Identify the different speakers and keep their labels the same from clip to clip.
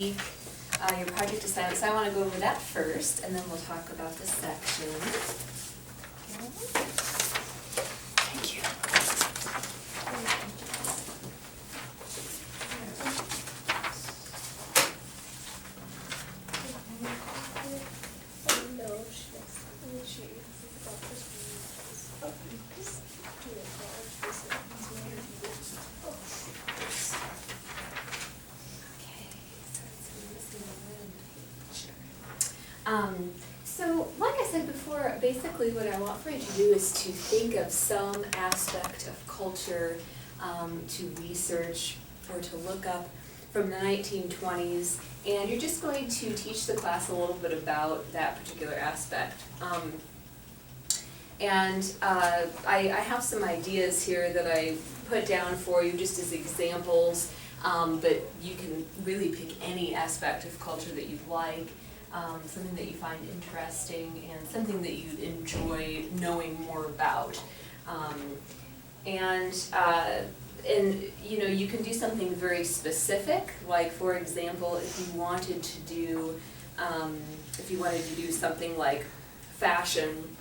Speaker 1: your project assignment, so I want to go over that first, and then we'll talk about the section. Thank you. So, like I said before, basically what I want for you to do is to think of some aspect of culture to research or to look up from the 1920s, and you're just going to teach the class a little bit about that particular aspect. I have some ideas here that I put down for you just as examples, but you can really pick any aspect of culture that you'd like. Something that you find interesting and something that you'd enjoy knowing more about. And you know, you can do something very specific, like for example, if you wanted to do something like fashion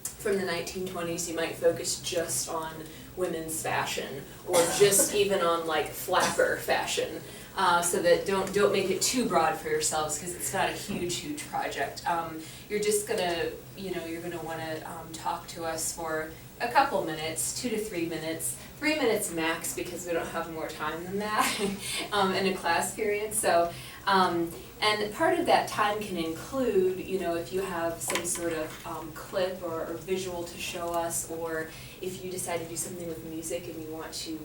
Speaker 1: from the 1920s, you might focus just on women's fashion, or just even on like flapper fashion. So that don't make it too broad for yourselves, because it's not a huge project. You're just gonna, you're gonna want to talk to us for a couple minutes, 2 to 3 minutes, 3 minutes max, because we don't have more time than that in a class period. So, and part of that time can include, if you have some sort of clip or visual to show us, or if you decide to do something with music and you want to,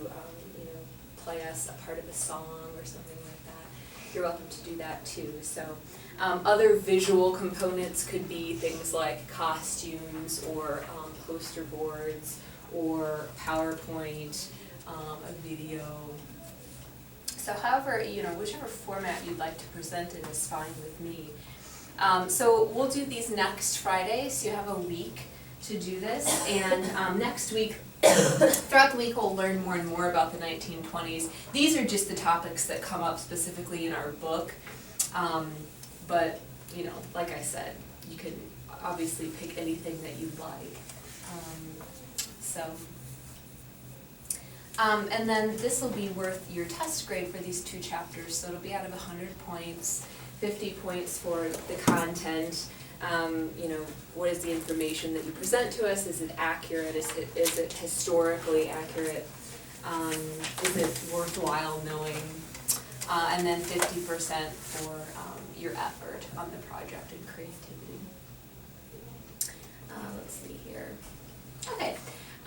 Speaker 1: play us a part of a song or something like that, you're welcome to do that too. So other visual components could be things like costumes, or poster boards, or PowerPoint, a video. So however, whichever format you'd like to present it is fine with me. So we'll do these next Friday, so you have a week to do this, and next week, throughout the week, we'll learn more and more about the 1920s. These are just the topics that come up specifically in our book, but, like I said, you can obviously pick anything that you like. And then this will be worth your test grade for these 2 chapters, so it'll be out of 100 points, 50 points for the content. What is the information that you present to us? Is it accurate? Is it historically accurate? Is it worthwhile knowing? And then 50% for your effort on the project and creativity. Let's see here. Okay,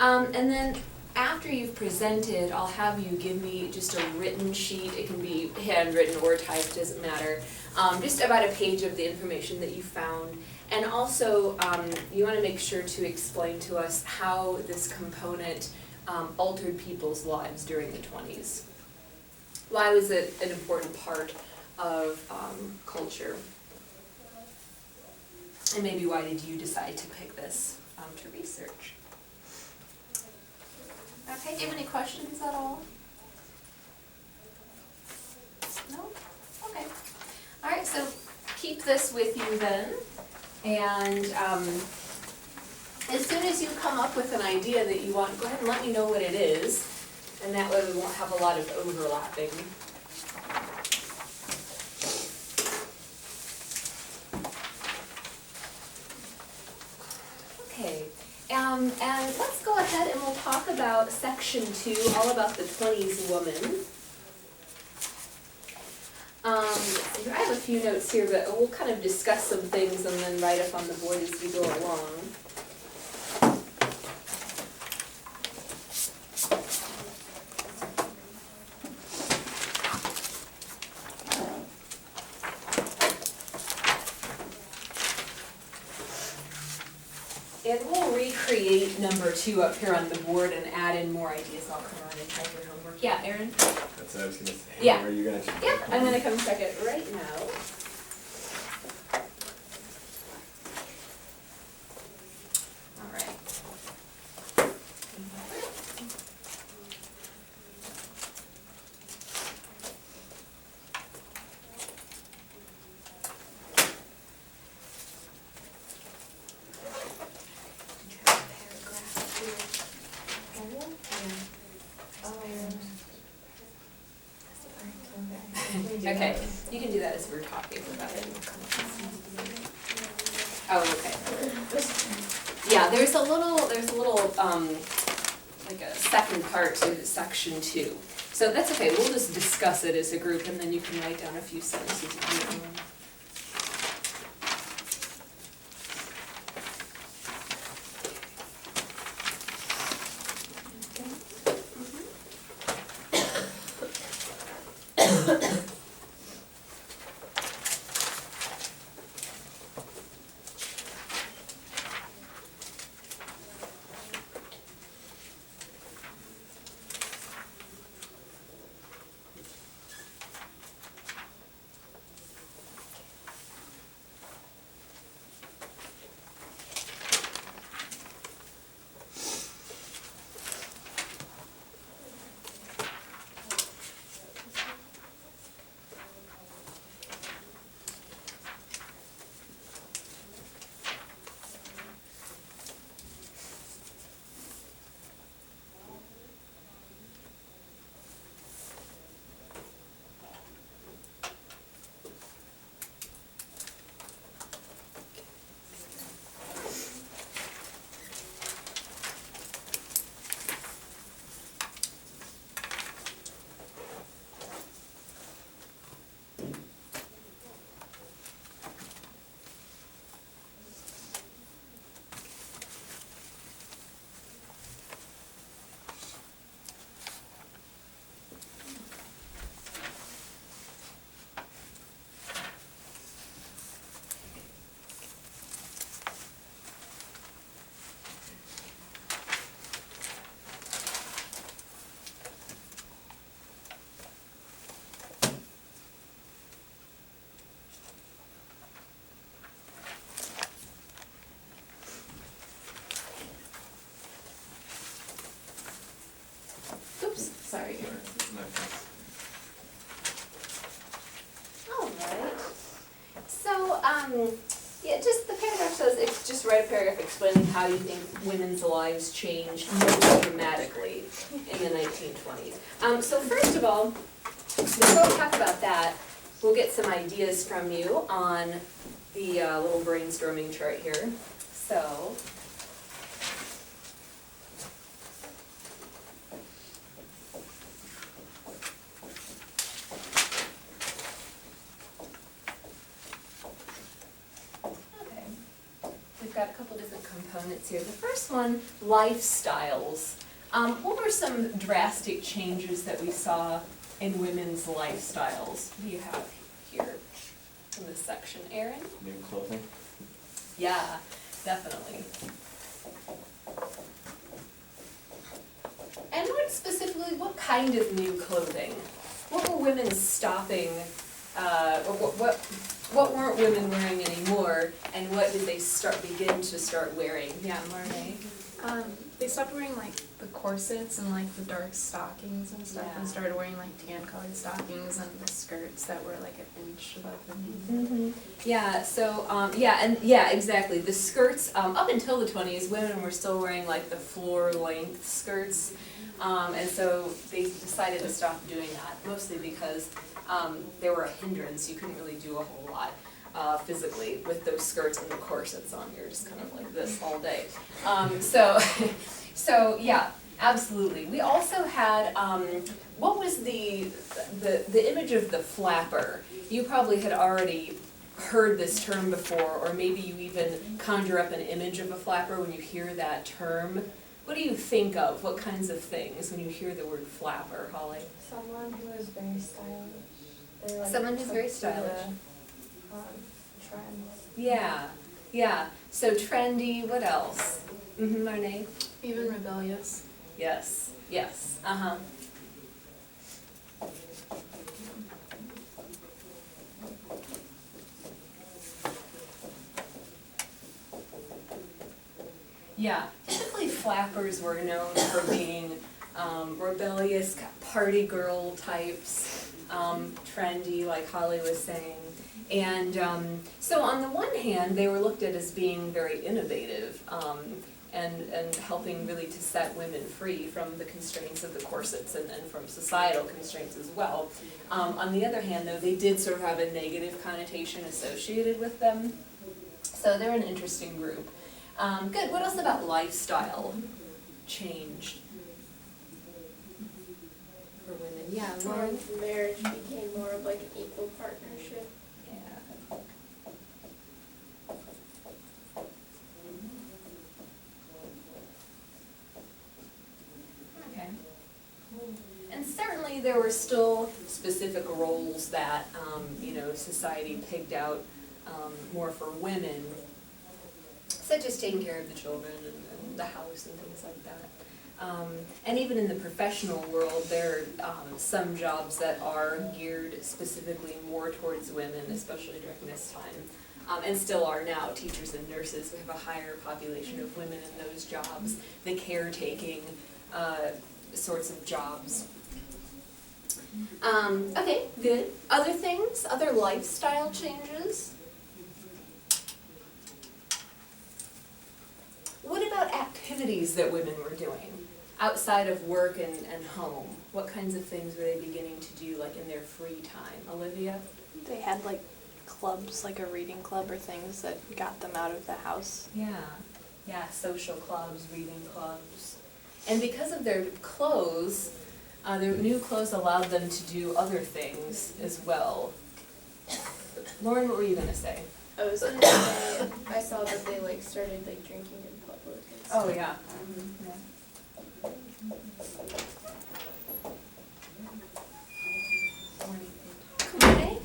Speaker 1: and then after you've presented, I'll have you give me just a written sheet. It can be handwritten or typed, doesn't matter. Just about a page of the information that you found. And also, you want to make sure to explain to us how this component altered people's lives during the 20s. Why was it an important part of culture? And maybe why did you decide to pick this to research? Okay, do you have any questions at all? No? Okay. All right, so keep this with you then, and as soon as you come up with an idea that you want, go ahead and let me know what it is, and that way we won't have a lot of overlapping. Okay, and let's go ahead and we'll talk about section 2, all about the 20s woman. I have a few notes here, but we'll kind of discuss some things and then write up on the board as we go along. And we'll recreate number 2 up here on the board and add in more ideas. I'll come around and check your homework. Yeah, Erin?
Speaker 2: That's what I was going to say.
Speaker 1: Yeah.
Speaker 2: Where are you going to check?
Speaker 1: Yep, I'm going to come check it right now. All right. You can do that as we're talking about it. Oh, okay. Yeah, there's a little, like a second part to section 2. So that's okay, we'll just discuss it as a group and then you can write down a few sentences on your own. Oops, sorry. All right. So, yeah, just the paragraph says, just write a paragraph explaining how you think women's lives changed most dramatically in the 1920s. So first of all, before we talk about that, we'll get some ideas from you on the little brainstorming chart here. So, we've got a couple different components here. The first one, lifestyles. What were some drastic changes that we saw in women's lifestyles? What do you have here in this section, Aaron?
Speaker 2: New clothing?
Speaker 1: Yeah, definitely. And what specifically, what kind of new clothing? What were women stopping, what weren't women wearing anymore, and what did they begin to start wearing? Yeah, Marnie?
Speaker 3: They stopped wearing like the corsets and like the dark stockings and stuff, and started wearing like tan colored stockings and the skirts that were like an inch above the knee.
Speaker 1: Yeah, so, exactly. The skirts, up until the 20s, women were still wearing like the floor length skirts. And so they decided to stop doing that, mostly because they were a hindrance. You couldn't really do a whole lot physically with those skirts and the corsets on. You're just kind of like this all day. So yeah, absolutely. We also had, what was the image of the flapper? You probably had already heard this term before, or maybe you even conjure up an image of a flapper when you hear that term. What do you think of? What kinds of things when you hear the word flapper, Holly?
Speaker 4: Someone who is very stylish. They, like,
Speaker 1: Someone who's very
Speaker 4: took to
Speaker 1: stylish.
Speaker 4: the, trends.
Speaker 1: Yeah, yeah. So trendy, what else? Marnie?
Speaker 3: Even rebellious.
Speaker 1: Yes, yes, uh-huh. Yeah, typically flappers were known for being rebellious, party girl types, trendy, like Holly was saying. And so on the one hand, they were looked at as being very innovative and helping really to set women free from the constraints of the corsets and from societal constraints as well. On the other hand, though, they did sort of have a negative connotation associated with them. So they're an interesting group. Good, what else about lifestyle changed for women? Yeah, Lauren?
Speaker 4: Marriage became more of like an equal partnership.
Speaker 1: Yeah. Okay. And certainly there were still specific roles that, society picked out more for women, such as taking care of the children and the house and things like that. And even in the professional world, there are some jobs that are geared specifically more towards women, especially during this time, and still are now. Teachers and nurses, we have a higher population of women in those jobs, the caretaking sorts of jobs. Okay, good. Other things, other lifestyle changes? What about activities that women were doing outside of work and home? What kinds of things were they beginning to do, like in their free time? Olivia?
Speaker 2: They had like clubs, like a reading club or things that got them out of the house.
Speaker 1: Yeah, social clubs, reading clubs. And because of their clothes, their new clothes allowed them to do other things as well. Lauren, what were you gonna say?
Speaker 4: I was gonna say, I saw that they like started like drinking in public and stuff.
Speaker 1: Oh, yeah. Okay.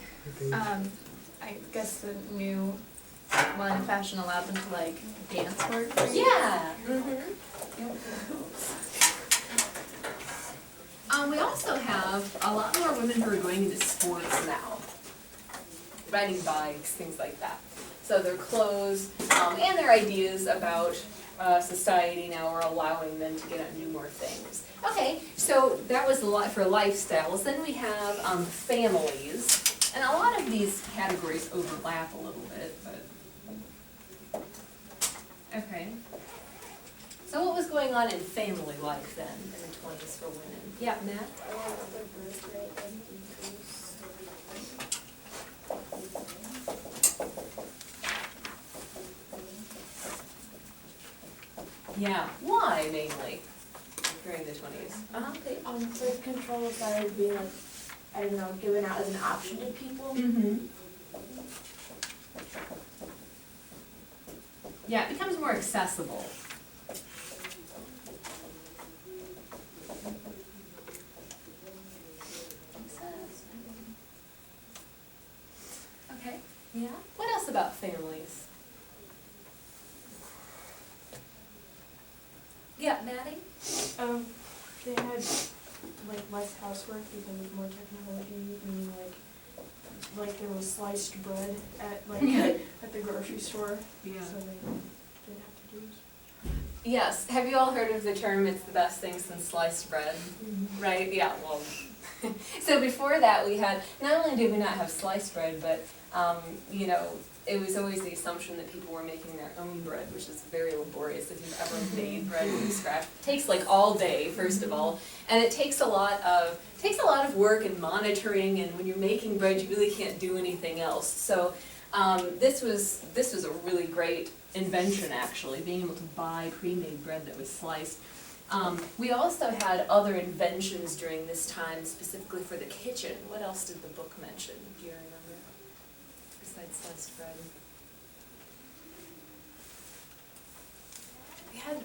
Speaker 3: I guess the new one in fashion allowed them to like dance for free.
Speaker 1: Yeah. We also have a lot more women who are going into sports now. Riding bikes, things like that. So their clothes and their ideas about society now are allowing them to get out and do more things. Okay, so that was a lot for lifestyles. Then we have families. And a lot of these categories overlap a little bit, but okay. So what was going on in family life then in the 20s for women? Yeah, Matt?
Speaker 4: The birth rate had decreased.
Speaker 1: Yeah. Why mainly during the 20s? Okay.
Speaker 5: Birth control started being like, I don't know, given out as an option to people.
Speaker 1: Mm-hmm. Yeah, it becomes more accessible. Okay, yeah. What else about families? Yeah, Maddie?
Speaker 5: They had like less housework because of more technology, meaning like there was sliced bread at the grocery store.
Speaker 1: Yeah.
Speaker 5: So they didn't have to do it.
Speaker 1: Yes. Have you all heard of the term, it's the best thing since sliced bread?
Speaker 5: Mm-hmm.
Speaker 1: Right? Yeah, well. So before that we had, not only did we not have sliced bread, but, it was always the assumption that people were making their own bread, which is very laborious if you've ever made bread from scratch. It takes like all day, first of all, and it takes a lot of work and monitoring, and when you're making bread you really can't do anything else. So this was a really great invention actually, being able to buy pre-made bread that was sliced. We also had other inventions during this time, specifically for the kitchen. What else did the book mention? Do you remember? Besides sliced bread. We had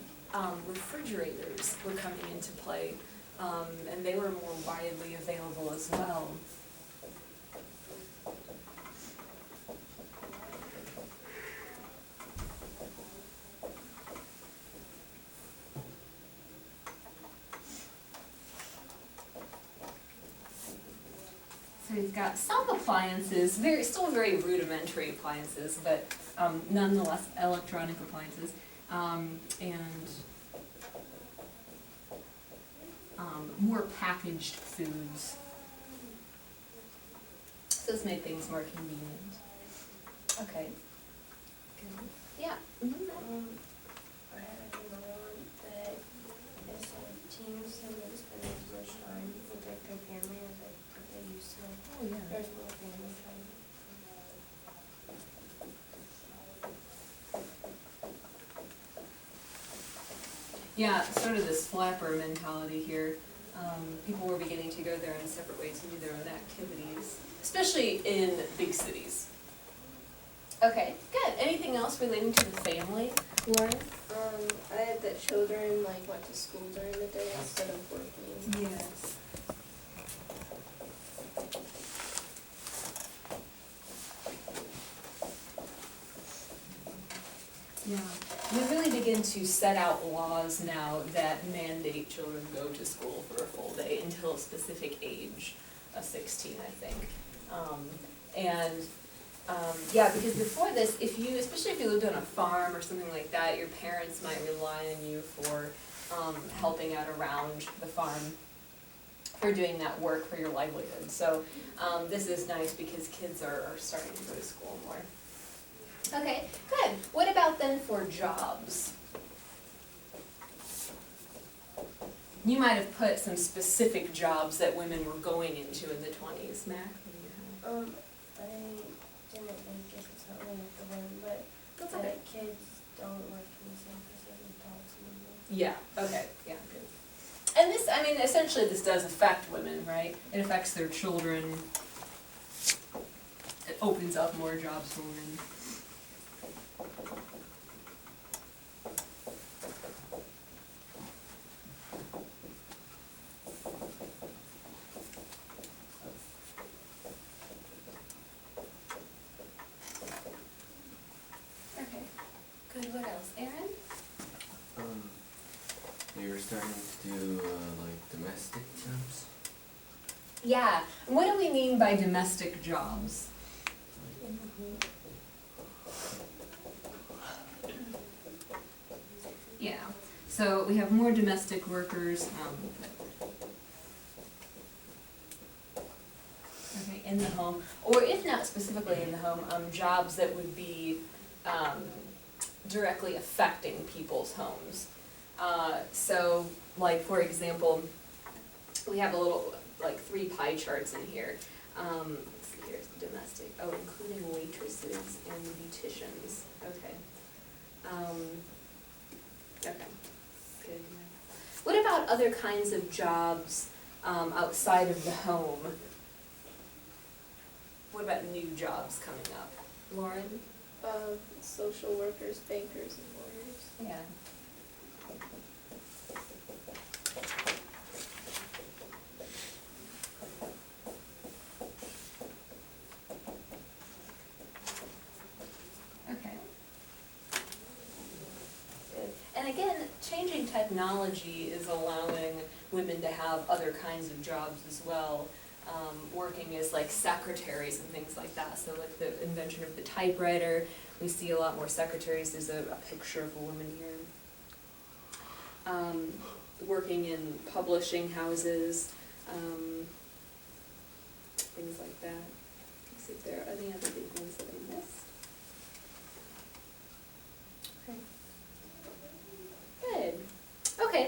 Speaker 1: refrigerators were coming into play, and they were more widely available as well. So we've got some appliances, still very rudimentary appliances, but nonetheless electronic appliances, and more packaged foods. So this made things more convenient. Okay. Good. Yeah.
Speaker 5: I don't know,
Speaker 6: teens tend to spend as much time with like their family as they used to.
Speaker 1: Oh, yeah.
Speaker 6: There's more family time.
Speaker 1: Yeah, sort of this flapper mentality here. People were beginning to go their own separate ways and do their own activities, especially in big cities. Okay, good. Anything else relating to the family, Lauren?
Speaker 4: I had that children like went to school during the day instead of working.
Speaker 1: Yes. Yeah, we really begin to set out laws now that mandate children go to school for a full day until a specific age of 16, I think. Yeah, because before this, especially if you lived on a farm or something like that, your parents might rely on you for helping out around the farm, for doing that work for your livelihood. So this is nice because kids are starting to go to school more. Okay, good. What about then for jobs? You might have put some specific jobs that women were going into in the 20s, Mac.
Speaker 6: I didn't like get something with the one, but
Speaker 1: That's
Speaker 6: that
Speaker 1: okay.
Speaker 6: kids don't work in the same place as adults anymore.
Speaker 1: Yeah, okay, yeah, good. And this, I mean, essentially this does affect women, right? It affects their children. It opens up more jobs for women. Okay, good. What else? Aaron?
Speaker 7: They were starting to do like domestic jobs.
Speaker 1: Yeah, and what do we mean by domestic jobs? Yeah, so we have more domestic workers, okay, in the home, or if not specifically in the home, jobs that would be, directly affecting people's homes. So, like, for example, we have a little, like, 3 pie charts in here. Let's see, here's domestic, including waitresses and beauticians, okay. Okay, good. What about other kinds of jobs, outside of the home? What about new jobs coming up? Lauren?
Speaker 4: Social workers, bankers, and lawyers.
Speaker 1: Yeah. Okay. Good. And again, changing technology is allowing women to have other kinds of jobs as well. Working as like secretaries and things like that. So like the invention of the typewriter, we see a lot more secretaries. There's a picture of a woman here. Working in publishing houses, things like that. Let's see if there are any other big ones that I missed. Okay. Good. Okay,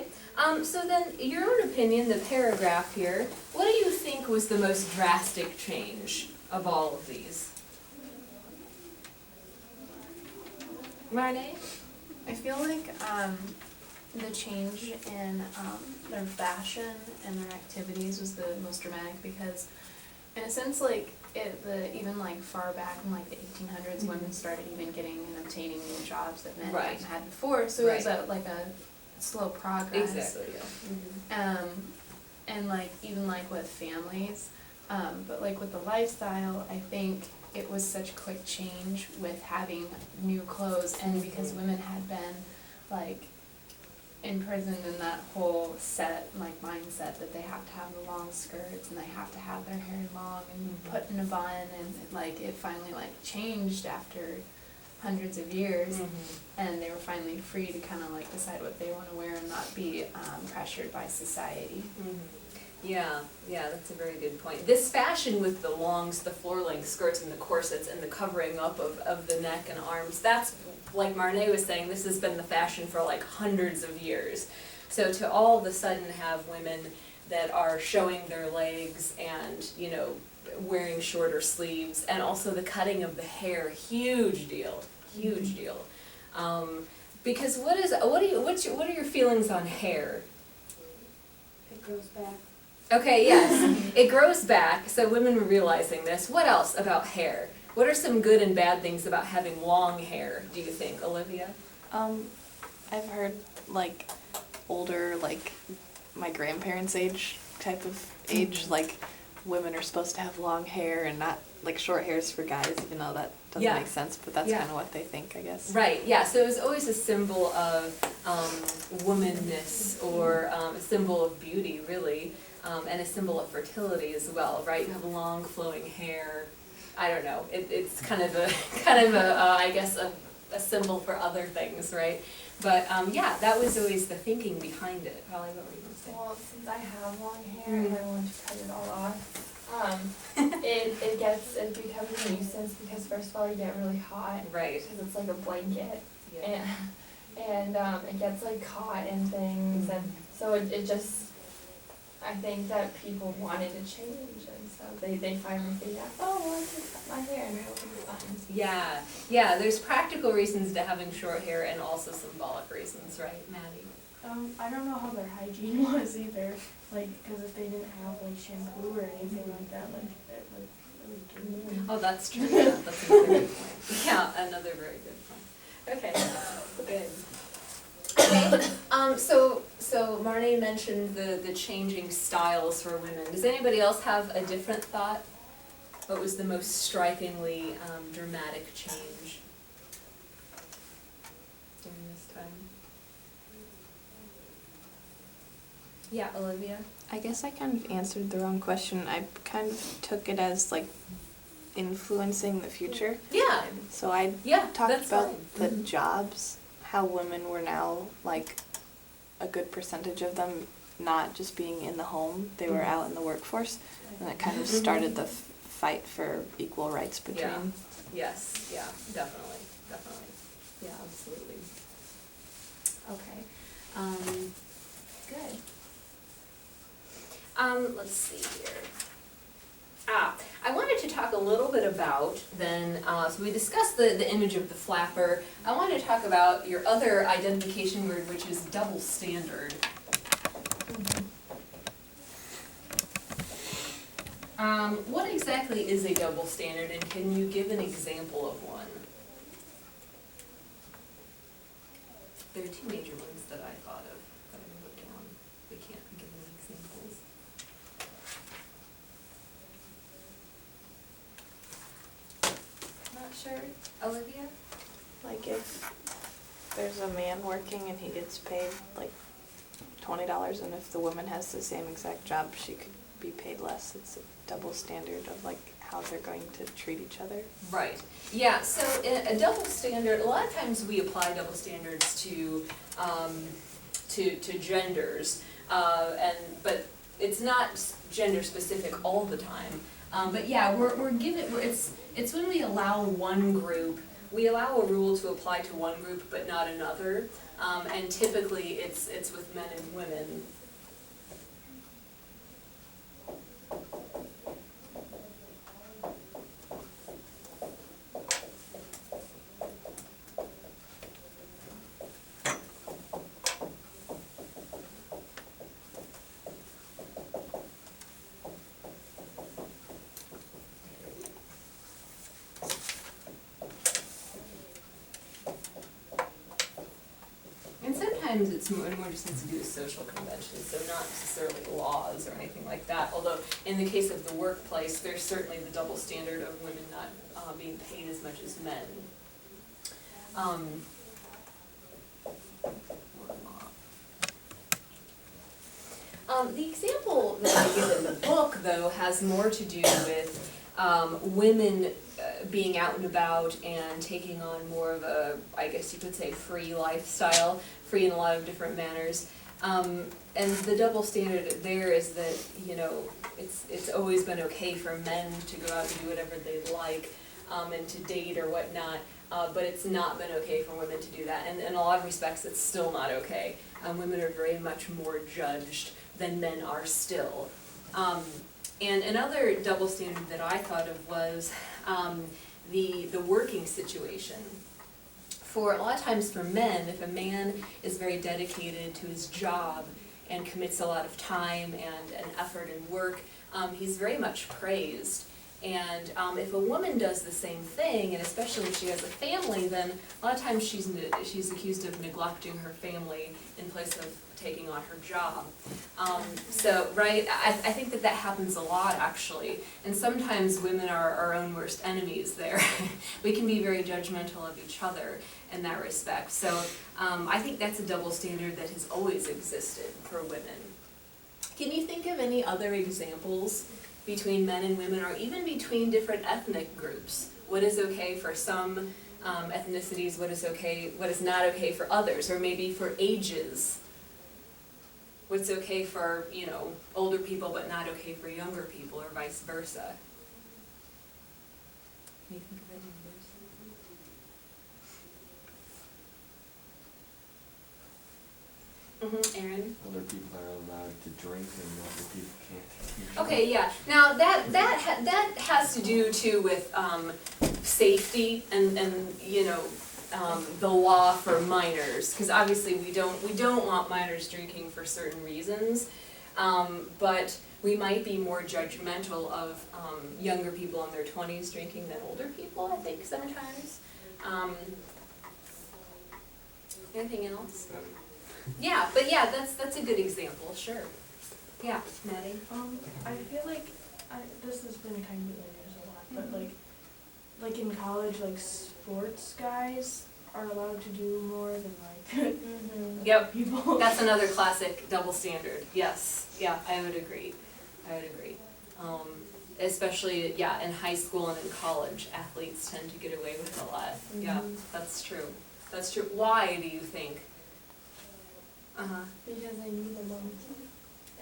Speaker 1: so then, your own opinion, the paragraph here, what do you think was the most drastic change of all of these? Marnie?
Speaker 3: I feel like the change in their fashion and their activities was the most dramatic because, in a sense, like even like far back in like the 1800s, women started even getting and obtaining new jobs that men
Speaker 1: Right.
Speaker 3: hadn't had before. So it was like a slow progress.
Speaker 1: Exactly, yeah.
Speaker 3: And like even like with families, but like with the lifestyle, I think it was such quick change with having new clothes, and because women had been like imprisoned in that whole mindset that they have to have the long skirts and they have to have their hair long and put in a bun, and like it finally like changed after hundreds of years, and they were finally free to kind of like decide what they want to wear and not be pressured by society.
Speaker 1: Yeah, that's a very good point. This fashion with the floor-length skirts and the corsets and the covering up of the neck and arms, that's, like Marnie was saying, this has been the fashion for like hundreds of years. So to all of a sudden have women that are showing their legs and, you know, wearing shorter sleeves, and also the cutting of the hair, huge deal. Because what are your feelings on hair?
Speaker 6: It grows back.
Speaker 1: Okay, yes, it grows back, so women were realizing this. What else about hair? What are some good and bad things about having long hair, do you think, Olivia?
Speaker 2: I've heard like older, like my grandparents' age type of age, like women are supposed to have long hair and not like short hairs for guys, even though that doesn't
Speaker 1: Yeah.
Speaker 2: make sense, but that's
Speaker 1: Yeah.
Speaker 2: kind of what they think, I guess.
Speaker 1: Right, yeah, so it was always a symbol of womanness, or a symbol of beauty, really, and a symbol of fertility as well, right? You have long flowing hair. I don't know, it's kind of a I guess a symbol for other things, right? But yeah, that was always the thinking behind it. Holly, what were you gonna say?
Speaker 4: Well, since I have long hair and I want to cut it all off, it becomes a nuisance because first of all you get really hot
Speaker 1: Right.
Speaker 4: because it's like a blanket,
Speaker 1: Yeah.
Speaker 4: and it gets like caught and things, and so it just, I think that people wanted to change, and so they finally figured out, oh, well, I can cut my hair and it'll be fine.
Speaker 1: Yeah, there's practical reasons to having short hair and also symbolic reasons, right, Maddie?
Speaker 5: I don't know how their hygiene was either, like, because if they didn't have like shampoo or anything like that, like, it would get
Speaker 1: Oh, that's true, yeah, that's another good point. Yeah, another very good point. Okay, good. Okay, so Marnie mentioned the changing styles for women. Does anybody else have a different thought? What was the most strikingly dramatic change during this time? Yeah, Olivia?
Speaker 2: I guess I kind of answered the wrong question. I kind of took it as like influencing the future.
Speaker 1: Yeah,
Speaker 2: So I
Speaker 1: yeah,
Speaker 2: talked
Speaker 1: that's
Speaker 2: about
Speaker 1: fine.
Speaker 2: the jobs, how women were now like a good percentage of them not just being in the home, they were out in the workforce, and it kind of started the fight for equal rights between.
Speaker 1: Yeah. Yes, yeah, definitely, yeah, absolutely. Okay, good. Let's see here. I wanted to talk a little bit about then, so we discussed the image of the flapper. I wanted to talk about your other identification word, which is double standard. What exactly is a double standard, and can you give an example of one? There are two major ones that I thought of that I wrote down. We can't give them examples. Not sure. Olivia?
Speaker 2: Like if there's a man working and he gets paid like $20, and if the woman has the same exact job, she could be paid less. It's a double standard of like how they're going to treat each other.
Speaker 1: Right. Yeah, so a double standard, a lot of times we apply double standards to genders, but it's not gender specific all the time. But yeah, we're given, it's when we allow one group, we allow a rule to apply to one group but not another, and typically it's with men and women. And sometimes it's more just has to do with social conventions, so not necessarily laws or anything like that. Although in the case of the workplace, there's certainly the double standard of women not being paid as much as men. The example that I give in the book, though, has more to do with women being out and about and taking on more of a, I guess you could say, free lifestyle, free in a lot of different manners. And the double standard there is that, you know, it's always been okay for men to go out and do whatever they like, and to date or whatnot. But it's not been okay for women to do that, and in a lot of respects, it's still not okay. Women are very much more judged than men are still. And another double standard that I thought of was the working situation. For a lot of times for men, if a man is very dedicated to his job and commits a lot of time and effort and work, he's very much praised. And if a woman does the same thing, and especially if she has a family, then a lot of times she's accused of neglecting her family in place of taking on her job. So, right, I think that happens a lot, actually. And sometimes women are our own worst enemies there. We can be very judgmental of each other in that respect. So I think that's a double standard that has always existed for women. Can you think of any other examples between men and women, or even between different ethnic groups? What is okay for some ethnicities, what is okay, what is not okay for others, or maybe for ages? What's okay for, you know, older people but not okay for younger people, or vice versa? Can you think of any others? Aaron?
Speaker 7: Older people are allowed to drink and older people can't.
Speaker 1: Okay, yeah. Now that has to do too with safety and you know the law for minors, because obviously we don't want minors drinking for certain reasons, but we might be more judgmental of younger people in their 20s drinking than older people, I think, sometimes. Anything else? Yeah, but yeah, that's a good example, sure. Yeah, Maddie?
Speaker 5: I feel like this has been kind of in the news a lot, but like in college, like sports guys are allowed to do more than like
Speaker 1: Yep.
Speaker 5: people.
Speaker 1: That's another classic double standard. Yes, yeah, I would agree. Especially, yeah, in high school and in college, athletes tend to get away with a lot. Yeah, that's true. That's true. Why do you think?
Speaker 4: Because they need the money.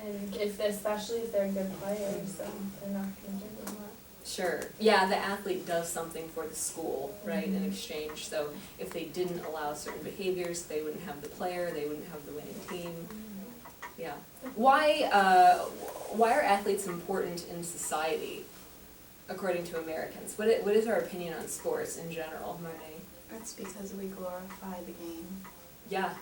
Speaker 4: And especially if they're good players, so they're not gonna give them that.
Speaker 1: Sure. Yeah, the athlete does something for the school, right, in exchange. So if they didn't allow certain behaviors, they wouldn't have the player, they wouldn't have the winning team. Yeah. Why are athletes important in society, according to Americans? What is our opinion on sports in general, Marnie?
Speaker 2: That's because we glorify the game.
Speaker 1: Yeah,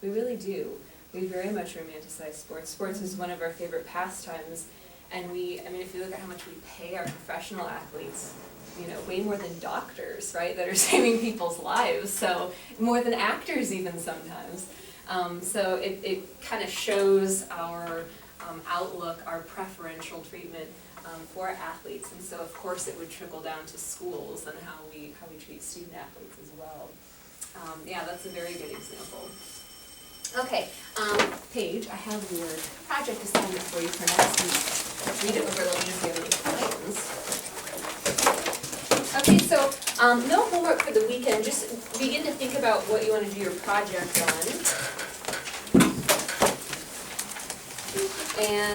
Speaker 1: we really do. We very much romanticize sports. Sports is one of our favorite pastimes, and if you look at how much we pay our professional athletes, you know, way more than doctors, right, that are saving people's lives, so more than actors even sometimes. So it kind of shows our outlook, our preferential treatment for athletes, and so of course it would trickle down to schools and how we treat student athletes as well. Yeah, that's a very good example. Okay, Paige, I have your project assignment for you for next week. Read it over the if you have any questions. Okay, so no homework for the weekend. Just begin to think about what you want to do your project on. And